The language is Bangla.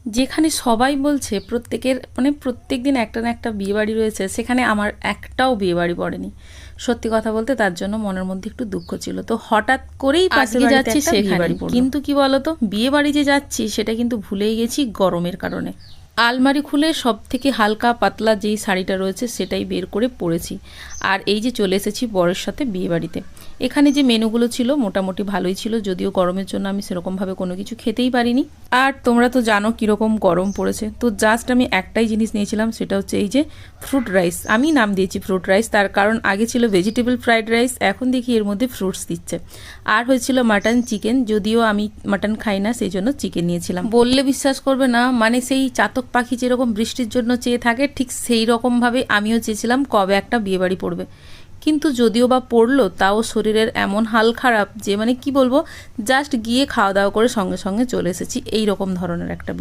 যেখানে সবাই বলছে প্রত্যেকের মানে প্রত্যেক দিন একটা না একটা বিয়েবাড়ি রয়েছে, সেখানে আমার একটাও বিয়েবাড়ি পড়েনি। সত্যি কথা বলতে তার জন্য মনের মধ্যে একটু দুঃখ ছিল। তো হঠাৎ করেই পাশে যাচ্ছি সেখানে, কিন্তু কি বলতো, বিয়ে বাড়ি যে যাচ্ছি সেটা কিন্তু ভুলেই গেছি গরমের কারণে। আলমারি খুলে সব থেকে হালকা পাতলা যেই শাড়িটা রয়েছে সেটাই বের করে পরেছি। আর এই যে চলে এসেছি বরের সাথে বিয়ে বাড়িতে। এখানে যে মেনুগুলো ছিল মোটামুটি ভালোই ছিল, যদিও গরমের জন্য আমি সেরকমভাবে কোনো কিছু খেতেই পারিনি। আর তোমরা তো জানো কীরকম গরম পড়েছে, তো জাস্ট আমি একটাই জিনিস নিয়েছিলাম, সেটা হচ্ছে এই যে ফ্রুট রাইস। আমি নাম দিয়েছি ফ্রুট রাইস, তার কারণ আগে ছিল ভেজিটেবল ফ্রাইড রাইস, এখন দেখি এর মধ্যে ফ্রুটস দিচ্ছে। আর হয়েছিল মাটন চিকেন, যদিও আমি মাটন খাই না সেই জন্য চিকেন নিয়েছিলাম। বললে বিশ্বাস করবে না, মানে সেই চাতক পাখি যেরকম বৃষ্টির জন্য চেয়ে থাকে, ঠিক সেই রকমভাবে আমিও চেয়েছিলাম কবে একটা বিয়েবাড়ি পড়বে। কিন্তু যদিও বা পড়লো, তাও শরীরের এমন হাল খারাপ যে মানে কি বলবো, জাস্ট গিয়ে খাওয়া দাওয়া করে সঙ্গে সঙ্গে চলে এসেছি এই রকম ধরনের একটা